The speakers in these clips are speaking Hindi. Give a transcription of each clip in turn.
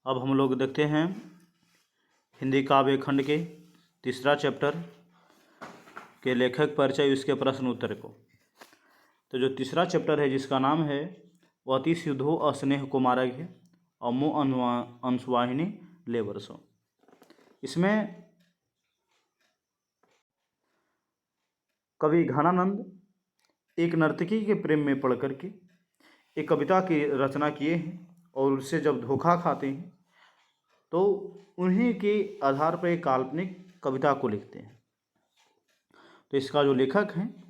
अब हम लोग देखते हैं हिंदी काव्य खंड के तीसरा चैप्टर के लेखक परिचय, उसके प्रश्न उत्तर को। तो जो तीसरा चैप्टर है जिसका नाम है वो अति सिधो अस्नेह कुमारक है, अमो अंशवाहिनी ले वर्षों। इसमें कवि घनानंद एक नर्तकी के प्रेम में पड़ करके एक कविता की रचना किए हैं और उससे जब धोखा खाते हैं तो उन्हीं के आधार पर एक काल्पनिक कविता को लिखते हैं। तो इसका जो लेखक हैं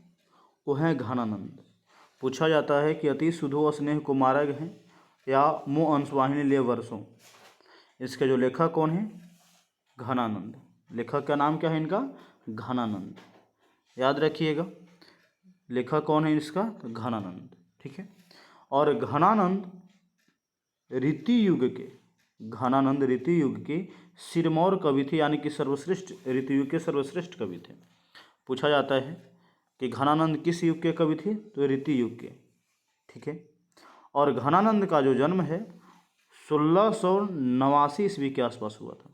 वो हैं घनानंद। पूछा जाता है कि अति सुधो स्नेह कुमारक हैं या मोह अंशवाहिनी ले वर्षों। इसके जो लेखक कौन हैं? घनानंद। लेखक का नाम क्या है इनका? घनानंद। याद रखिएगा, लेखक कौन है इसका? घनानंद। ठीक है। और घनानंद रीति युग के सिरमौर कवि थे, यानी कि सर्वश्रेष्ठ रीति युग के सर्वश्रेष्ठ कवि थे। पूछा जाता है कि घनानंद किस युग के कवि थे? तो रीति युग के। ठीक है। और घनानंद का जो जन्म है 1689 ईस्वी के आसपास हुआ था।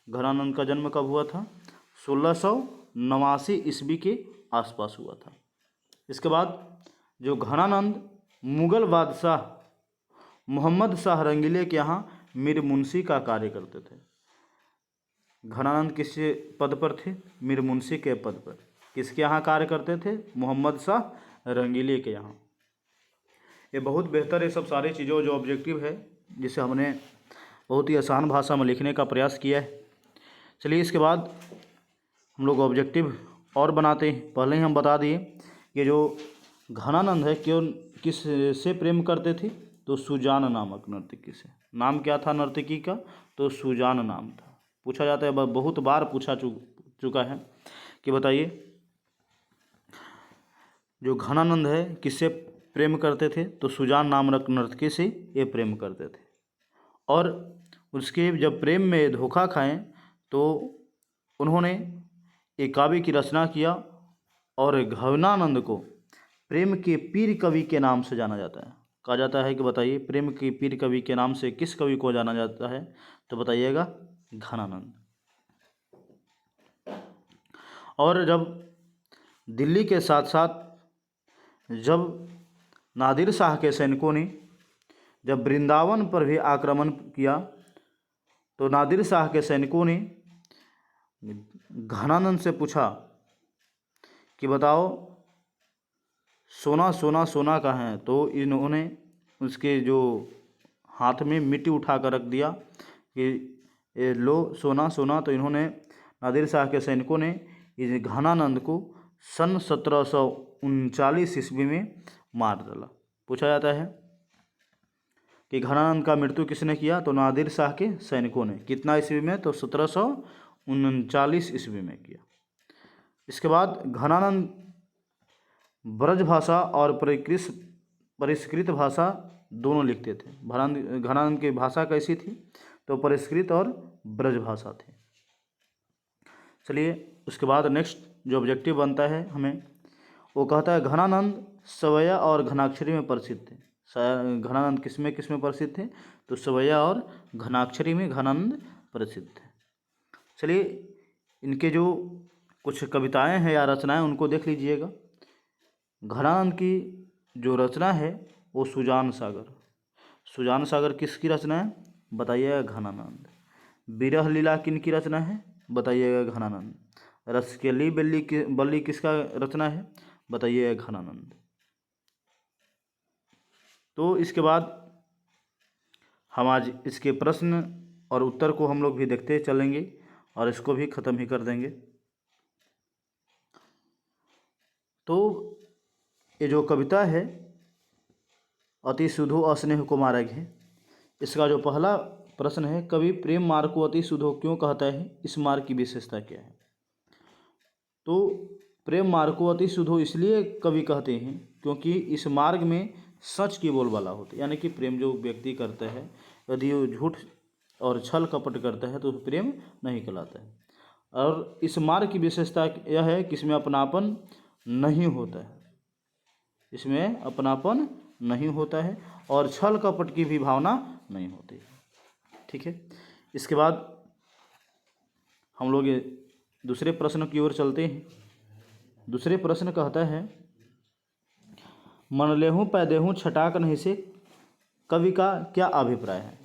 घनानंद का जन्म कब हुआ था? 1689 ईस्वी के आसपास हुआ था। इसके बाद जो घनानंद मुगल बादशाह मोहम्मद शाह रंगीले के यहाँ मीर मुंशी का कार्य करते थे। घनानंद किस पद पर थे? मीर मुंशी के पद पर। किसके यहाँ कार्य करते थे? मोहम्मद शाह रंगीले के यहाँ। ये बहुत बेहतर है सब सारी चीज़ों जो ऑब्जेक्टिव है, जिसे हमने बहुत ही आसान भाषा में लिखने का प्रयास किया है। चलिए इसके बाद हम लोग ऑब्जेक्टिव और बनाते हैं। पहले ही हम बता दिए कि जो घनानंद है क्यों किस से प्रेम करते थे? तो सुजान नामक नर्तकी से। नाम क्या था नर्तकी का? तो सुजान नाम था। पूछा जाता है, बहुत बार पूछा चुका है कि बताइए जो घनानंद है किससे प्रेम करते थे? तो सुजान नामक नर्तकी से ये प्रेम करते थे। और उसके जब प्रेम में धोखा खाएं तो उन्होंने एक काव्य की रचना किया और घनानंद को प्रेम के पीर कवि के नाम से जाना जाता है। कहा जाता है कि बताइए प्रेम के पीर कवि के नाम से किस कवि को जाना जाता है? तो बताइएगा घनानंद। और जब दिल्ली के साथ साथ जब नादिर शाह के सैनिकों ने जब वृंदावन पर भी आक्रमण किया तो नादिर शाह के सैनिकों ने घनानंद से पूछा कि बताओ सोना सोना सोना कहाँ है? तो इन्होंने उसके जो हाथ में मिट्टी उठा कर रख दिया कि ये लो सोना सोना। तो इन्होंने नादिर शाह के सैनिकों ने इस घनानंद को सन 1739 ईस्वी में मार डाला। पूछा जाता है कि घनानंद का मृत्यु किसने किया? तो नादिर शाह के सैनिकों ने। कितना ईस्वी में? तो 1739 ईस्वी में किया। इसके बाद घनानंद ब्रज भाषा और परिष्कृत भाषा दोनों लिखते थे। घनानंद की भाषा कैसी थी? तो परिष्कृत और ब्रज भाषा थी। चलिए उसके बाद नेक्स्ट जो ऑब्जेक्टिव बनता है हमें, वो कहता है घनानंद सवैया और घनाक्षरी में प्रसिद्ध थे। घनानंद किसमें प्रसिद्ध थे? तो सवैया और घनाक्षरी में घनानंद प्रसिद्ध थे। चलिए इनके जो कुछ कविताएं हैं या रचनाएं उनको देख लीजिएगा। घनानंद की जो रचना है वो सुजान सागर किसकी रचना है? बताइएगा घनानंद। विरह लीला किनकी रचना है? बताइएगा घनानंद। रसकेली बल्ली किसका रचना है? बताइएगा घनानंद। तो इसके बाद हम आज इसके प्रश्न और उत्तर को हम लोग भी देखते चलेंगे और इसको भी ख़त्म ही कर देंगे। तो ये जो कविता है अति सुधो अस्नेह कुमारक है, इसका जो पहला प्रश्न है, कवि प्रेम मार्ग को अति सुधो क्यों कहता है? इस मार्ग की विशेषता क्या है? तो प्रेम मार्ग को अति सुधो इसलिए कवि कहते हैं क्योंकि इस मार्ग में सच की बोलबाला होती है। यानी कि प्रेम जो व्यक्ति करता है यदि वो झूठ और छल कपट करता है तो प्रेम नहीं कहलाता है। और इस मार्ग की विशेषता यह है कि इसमें अपनापन नहीं होता है, इसमें अपनापन नहीं होता है और छल कपट की भी भावना नहीं होती है। ठीक है। इसके बाद हम लोग ये दूसरे प्रश्न की ओर चलते हैं। दूसरे प्रश्न कहता है, मन लेहूँ पै देहूँ छटाक नहीं से कवि का क्या अभिप्राय है।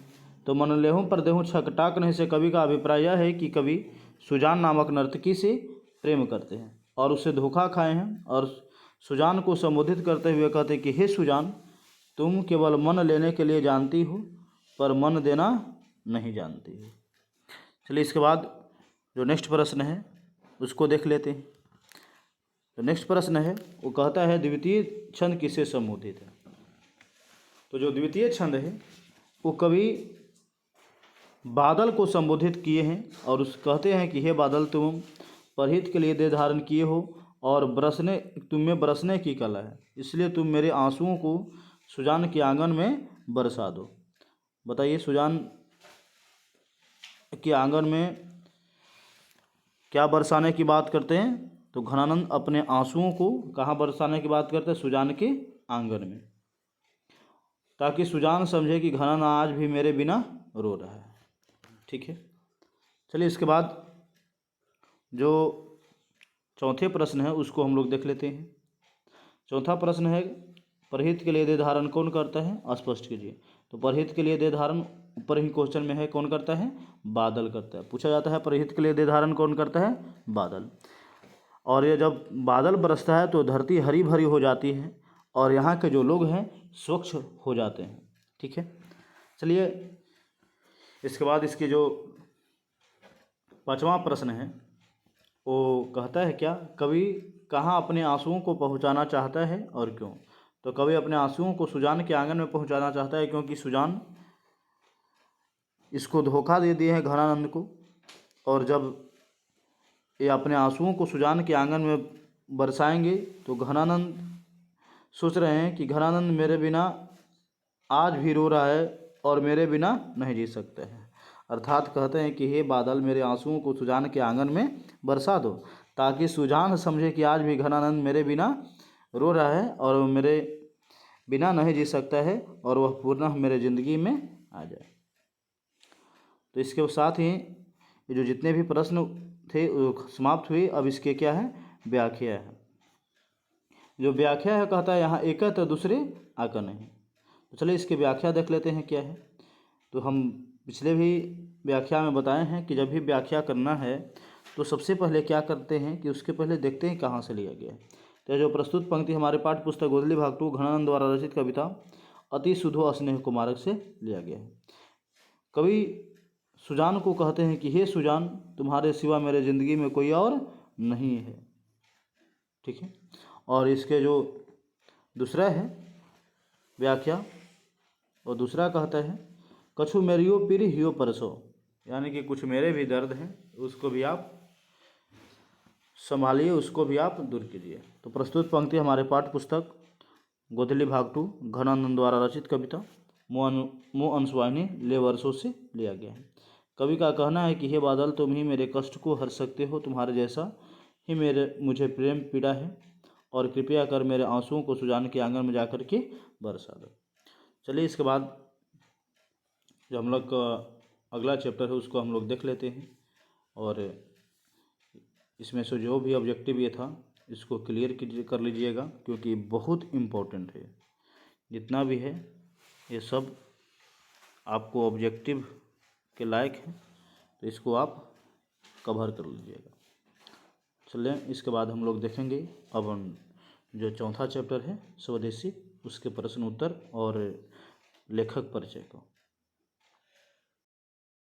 तो मन लेहूँ पर देहूँ छटाक नहीं से कवि का अभिप्राय यह है कि कवि सुजान नामक नर्तकी से प्रेम करते हैं और उससे धोखा खाए हैं, और सुजान को संबोधित करते हुए कहते हैं कि हे सुजान, तुम केवल मन लेने के लिए जानती हो पर मन देना नहीं जानती हो। चलिए इसके बाद जो नेक्स्ट प्रश्न है उसको देख लेते हैं। तो नेक्स्ट प्रश्न है वो कहता है, द्वितीय छंद किससे संबोधित है। तो जो द्वितीय छंद है वो कवि बादल को संबोधित किए हैं और उस कहते हैं कि हे बादल, तुम परहित के लिए देह धारण किए हो और तुम में बरसने की कला है, इसलिए तुम मेरे आंसुओं को सुजान के आंगन में बरसा दो। बताइए, सुजान के आंगन में क्या बरसाने की बात करते हैं। तो घनानंद अपने आंसुओं को कहाँ बरसाने की बात करते हैं, सुजान के आंगन में, ताकि सुजान समझे कि घनानंद आज भी मेरे बिना रो रहा है। ठीक है। चलिए इसके बाद जो चौथे प्रश्न है उसको हम लोग देख लेते हैं। चौथा प्रश्न है, परहित के लिए देह धारण कौन करता है, स्पष्ट कीजिए। तो परहित के लिए देह धारण ऊपर ही क्वेश्चन में है, कौन करता है, बादल करता है। पूछा जाता है परहित के लिए देह धारण कौन करता है, बादल। और ये जब बादल बरसता है तो धरती हरी भरी हो जाती है और यहाँ के जो लोग हैं स्वच्छ हो जाते हैं। ठीक है। चलिए इसके बाद इसकी जो पांचवा प्रश्न है वो कहता है क्या, कवि कहाँ अपने आंसुओं को पहुँचाना चाहता है और क्यों। तो कवि अपने आंसुओं को सुजान के आंगन में पहुँचाना चाहता है क्योंकि सुजान इसको धोखा दे दिए हैं घनानंद को, और जब ये अपने आंसुओं को सुजान के आंगन में बरसाएंगे तो घनानंद सोच रहे हैं कि घनानंद मेरे बिना आज भी रो रहा है और मेरे बिना नहीं जी सकते हैं। अर्थात कहते हैं कि हे बादल, मेरे आंसुओं को सुजान के आंगन में बरसा दो, ताकि सुजान समझे कि आज भी घनानंद मेरे बिना रो रहा है और मेरे बिना नहीं जी सकता है और वह पुनः मेरे ज़िंदगी में आ जाए। तो इसके साथ ही ये जो जितने भी प्रश्न थे वो समाप्त हुए। अब इसके क्या है, व्याख्या है। जो व्याख्या है कहता है यहाँ एक है तो दूसरे आकर नहीं। तो चलिए इसकी व्याख्या देख लेते हैं क्या है। तो हम पिछले भी व्याख्या में बताए हैं कि जब भी व्याख्या करना है तो सबसे पहले क्या करते हैं कि उसके पहले देखते हैं कहाँ से लिया गया है। तो जो प्रस्तुत पंक्ति हमारे पाठ्य पुस्तक गोदली भाग 2 घनानंद द्वारा रचित कविता अति सुधो स्नेह कुमारक से लिया गया है। कवि सुजान को कहते हैं कि हे सुजान, तुम्हारे सिवा मेरे ज़िंदगी में कोई और नहीं है। ठीक है। और इसके जो दूसरा है व्याख्या, और दूसरा कहता है, कछु मेरियो पीर हियो परसो, यानी कि कुछ मेरे भी दर्द हैं उसको भी आप संभालिए, उसको भी आप दूर कीजिए। तो प्रस्तुत पंक्ति हमारे पाठ्य पुस्तक गोदली भाग 2 घनानंद द्वारा रचित कविता मो अंशवाहिनी ले वर्षों से लिया गया है। कवि का कहना है कि हे बादल, तुम ही मेरे कष्ट को हर सकते हो, तुम्हारे जैसा ही मुझे प्रेम पीड़ा है, और कृपया कर मेरे आंसुओं को सुजान के आंगन में जाकर के बरसा दो। चलिए इसके बाद जो हम लोग का अगला चैप्टर है उसको हम लोग देख लेते हैं, और इसमें से जो भी ऑब्जेक्टिव ये था इसको क्लियर कर लीजिएगा, क्योंकि बहुत इम्पोर्टेंट है। जितना भी है ये सब आपको ऑब्जेक्टिव के लायक है, तो इसको आप कवर कर लीजिएगा। चलिए इसके बाद हम लोग देखेंगे अब हम जो चौथा चैप्टर है स्वदेशी, उसके प्रश्न उत्तर और लेखक परिचय को।